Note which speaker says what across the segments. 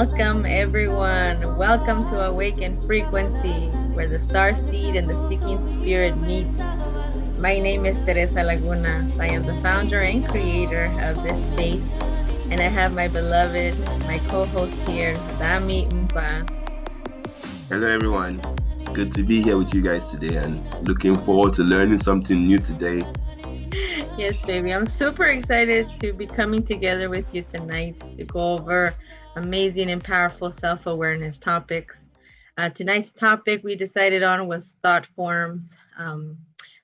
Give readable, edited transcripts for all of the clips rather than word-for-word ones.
Speaker 1: Welcome, everyone. Welcome to Awaken Frequency, where the star seed and the seeking spirit meet. My name is Teresa Laguna. I am the founder and creator of this space, and I have my beloved, my co-host here, Dami Umpa.
Speaker 2: Hello, everyone. It's good to be here with you guys today and looking forward to learning something new today.
Speaker 1: Yes, baby. I'm super excited to be coming together with you tonight to go over amazing and powerful self-awareness topics. Tonight's topic we decided on was thought forms.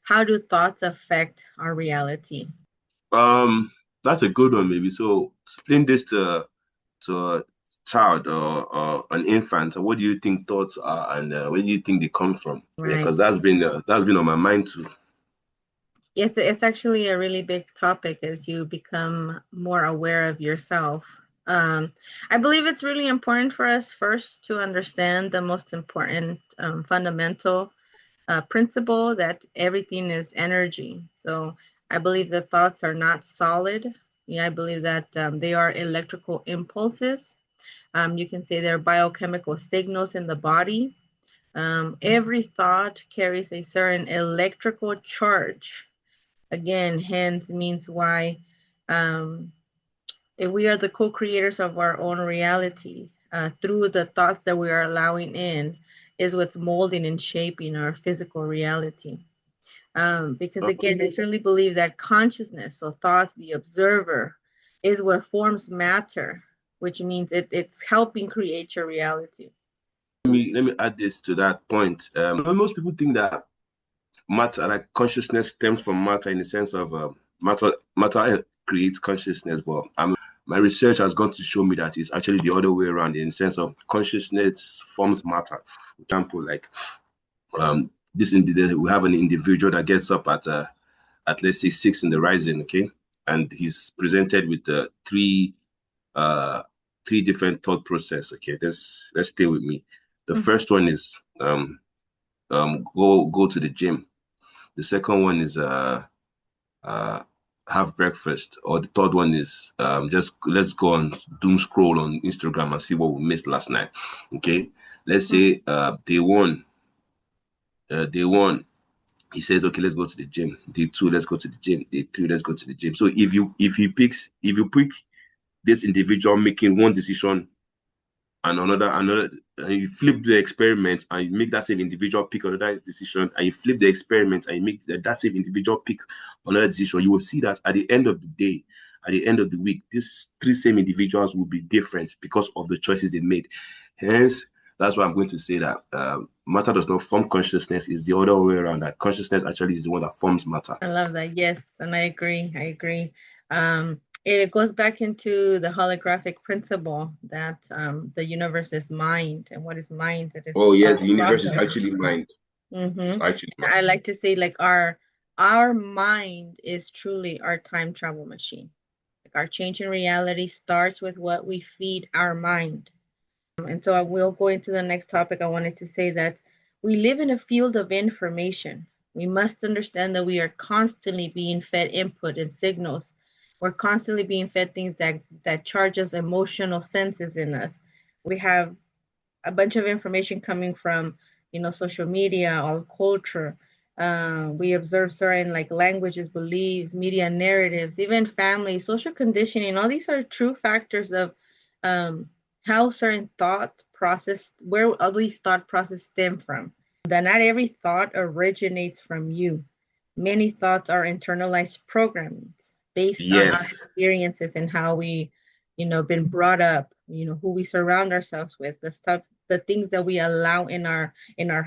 Speaker 1: How do thoughts affect our reality?
Speaker 2: That's a good one, maybe. So explain this to a child or an infant. So what do you think thoughts are, and where do you think they come from?
Speaker 1: Right.
Speaker 2: Yeah, because that's been on my mind too.
Speaker 1: Yes, it's actually a really big topic as you become more aware of yourself. I believe it's really important for us first to understand the most important fundamental principle that everything is energy. So I believe that thoughts are not solid. Yeah, I believe that they are electrical impulses. You can say they're biochemical signals in the body. Every thought carries a certain electrical charge. Again, hence means why if we are the co-creators of our own reality through the thoughts that we are allowing in is what's molding and shaping our physical reality. Because again, I truly believe that consciousness, so thoughts, the observer, is what forms matter, which means it's helping create your reality.
Speaker 2: Let me add this to that point. Most people think that matter, like consciousness, stems from matter in the sense of matter creates consciousness, but my research has gone to show me that it's actually the other way around in the sense of consciousness forms matter. For example, like we have an individual that gets up at let's say 6 in the rising, okay, and he's presented with three different thought process. Okay, let's stay with me. The first one is go to the gym. The second one is have breakfast, or the third one is just let's go and doom scroll on Instagram and see what we missed last night. Okay, let's say day one, he says, okay, let's go to the gym. Day two, let's go to the gym. Day three, let's go to the gym. So if you pick this individual making one decision and another, and you flip the experiment and you make that same individual pick another decision, and you flip the experiment and you make that same individual pick another decision, you will see that at the end of the day, at the end of the week, these three same individuals will be different because of the choices they made. Hence, that's why I'm going to say that matter does not form consciousness. It's the other way around. That consciousness actually is the one that forms matter.
Speaker 1: I love that. Yes, and I agree. It goes back into the holographic principle that the universe is mind, and what is mind? It is
Speaker 2: yes, the universe is actually mind.
Speaker 1: It's actually mind. I like to say, like our mind is truly our time travel machine. Like our change in reality starts with what we feed our mind. And so I will go into the next topic. I wanted to say that we live in a field of information. We must understand that we are constantly being fed input and signals. We're constantly being fed things that charge us emotional senses in us. We have a bunch of information coming from, social media, our culture. We observe certain like languages, beliefs, media narratives, even family, social conditioning. All these are true factors of how certain thought process, where all these thought process stem from. That not every thought originates from you. Many thoughts are internalized programming based on our experiences and how we, been brought up, who we surround ourselves with, the things that we allow in our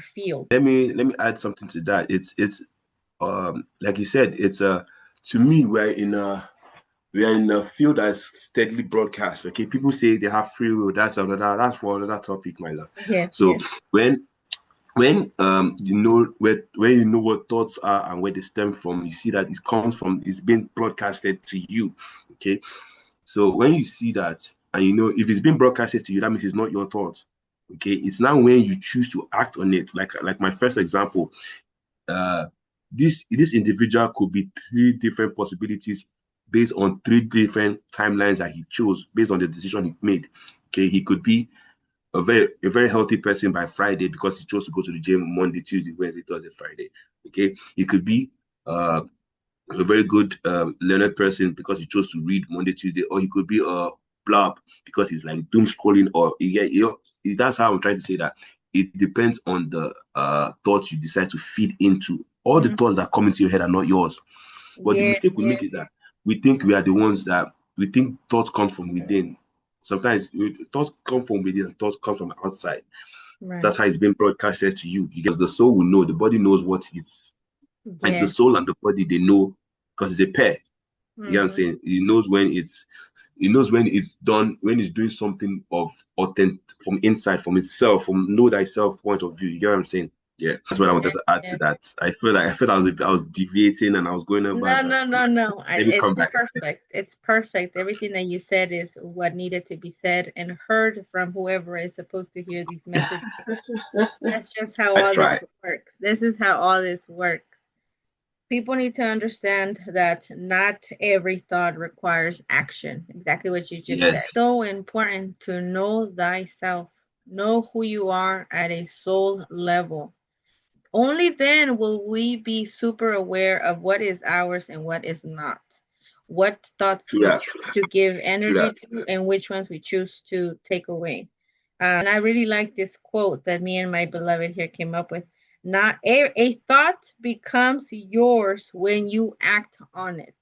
Speaker 1: field.
Speaker 2: Let me add something to that. It's like you said, it's to me we're in a field that's steadily broadcast. Okay, people say they have free will. That's for another topic, my love.
Speaker 1: Yes.
Speaker 2: So when you know what thoughts are and where they stem from, you see that it's being broadcasted to you. Okay, so when you see that and if it's being broadcasted to you, that means it's not your thought. Okay, it's now when you choose to act on it. Like my first example, this individual could be three different possibilities based on three different timelines that he chose based on the decision he made. Okay, he could be a very healthy person by Friday because he chose to go to the gym Monday, Tuesday, Wednesday, Thursday, Friday. Okay, he could be a very good learned person because he chose to read Monday, Tuesday, or he could be a blob because he's like doom scrolling, or that's how I'm trying to say that it depends on the thoughts you decide to feed into. All the thoughts that come into your head are not yours. But the
Speaker 1: Yes,
Speaker 2: mistake we make
Speaker 1: yes.
Speaker 2: is that we think we are the ones that we think thoughts come from within. Sometimes thoughts come from within and thoughts come from outside.
Speaker 1: Right.
Speaker 2: That's how it's been broadcasted to you. Because the soul will know, the body knows what it's like. The
Speaker 1: Yes.
Speaker 2: soul and the body, they know because it's a pair. You know what I'm
Speaker 1: Mm-hmm.
Speaker 2: saying? It knows when it's done, when it's doing something of authentic from inside, from itself, from know thyself point of view. You get what I'm saying? Yeah, that's what I wanted
Speaker 1: Yes,
Speaker 2: to add to
Speaker 1: yes.
Speaker 2: that. I felt I was deviating and I was going over,
Speaker 1: No,
Speaker 2: but
Speaker 1: no, no, no.
Speaker 2: let me come
Speaker 1: It's
Speaker 2: back.
Speaker 1: perfect. It's perfect. Everything that you said is what needed to be said and heard from whoever is supposed to hear these messages. That's just how
Speaker 2: I
Speaker 1: all this
Speaker 2: try.
Speaker 1: works. This is how all this works. People need to understand that not every thought requires action. Exactly what you just said.
Speaker 2: Yes,
Speaker 1: So important to know thyself, know who you are at a soul level. Only then will we be super aware of what is ours and what is not. What thoughts
Speaker 2: true
Speaker 1: we
Speaker 2: that.
Speaker 1: choose to give
Speaker 2: True
Speaker 1: energy
Speaker 2: that.
Speaker 1: to and which ones we choose to take away. And I really like this quote that me and my beloved here came up with. Not a thought becomes yours when you act on it.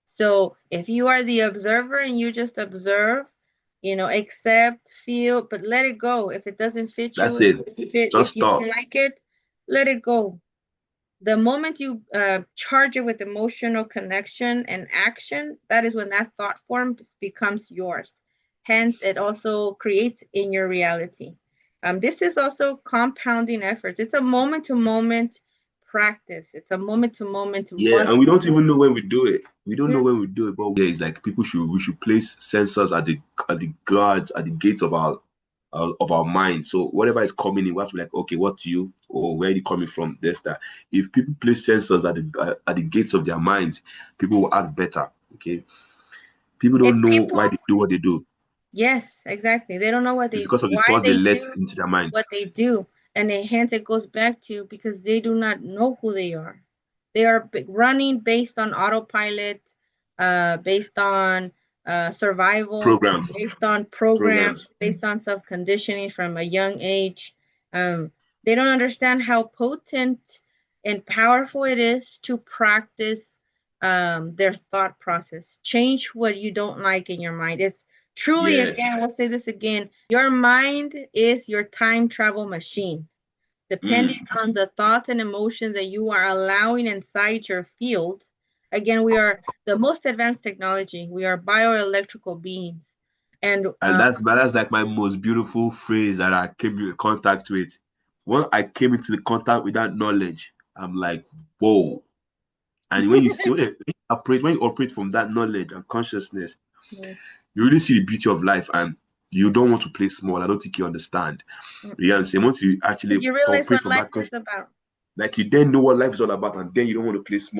Speaker 1: So if you are the observer and you just observe, accept, feel, but let it go. If it doesn't fit you,
Speaker 2: That's it.
Speaker 1: if
Speaker 2: Just
Speaker 1: you
Speaker 2: stop.
Speaker 1: don't like it, let it go. The moment you charge it with emotional connection and action, that is when that thought form becomes yours. Hence, it also creates in your reality. This is also compounding efforts. It's a moment to moment practice. It's a moment to moment
Speaker 2: Yeah, and
Speaker 1: must
Speaker 2: we don't
Speaker 1: do.
Speaker 2: even know when we do it. We don't know
Speaker 1: Yeah.
Speaker 2: when we do it, but yeah, it's like people should we should place sensors at the guards at the gates of our mind. So whatever is coming in, we have to be like, okay, what to you or where are you coming from? This that. If people place sensors at the gates of their minds, people will act better. Okay, people
Speaker 1: If
Speaker 2: don't know why
Speaker 1: people,
Speaker 2: they do what they do.
Speaker 1: yes, exactly. They don't know
Speaker 2: It's because of the
Speaker 1: why
Speaker 2: thoughts they
Speaker 1: they
Speaker 2: let
Speaker 1: do
Speaker 2: into their mind.
Speaker 1: what they do. And hence it goes back to because they do not know who they are. They are running based on autopilot, based on survival,
Speaker 2: Programs,
Speaker 1: based on
Speaker 2: programs.
Speaker 1: programs, based on self conditioning from a young age. Um, they don't understand how potent and powerful it is to practice their thought process. Change what you don't like in your mind. It's truly,
Speaker 2: Yes.
Speaker 1: again, we'll say this again, your mind is your time travel machine. Depending
Speaker 2: Mm.
Speaker 1: on the thoughts and emotions that you are allowing inside your field, again, we are the most advanced technology. We are bioelectrical beings. And
Speaker 2: And that's like my most beautiful phrase that I came in contact with. When I came into the contact with that knowledge, I'm like, whoa. And when you see when you operate from that knowledge and consciousness,
Speaker 1: yes.
Speaker 2: you really see the beauty of life and you don't want to play small. I don't think you understand. You know what I'm saying? Once you actually
Speaker 1: Because you realize
Speaker 2: operate
Speaker 1: what
Speaker 2: from
Speaker 1: life
Speaker 2: that
Speaker 1: is about.
Speaker 2: like you then know what life is all about, and then you don't want to play small.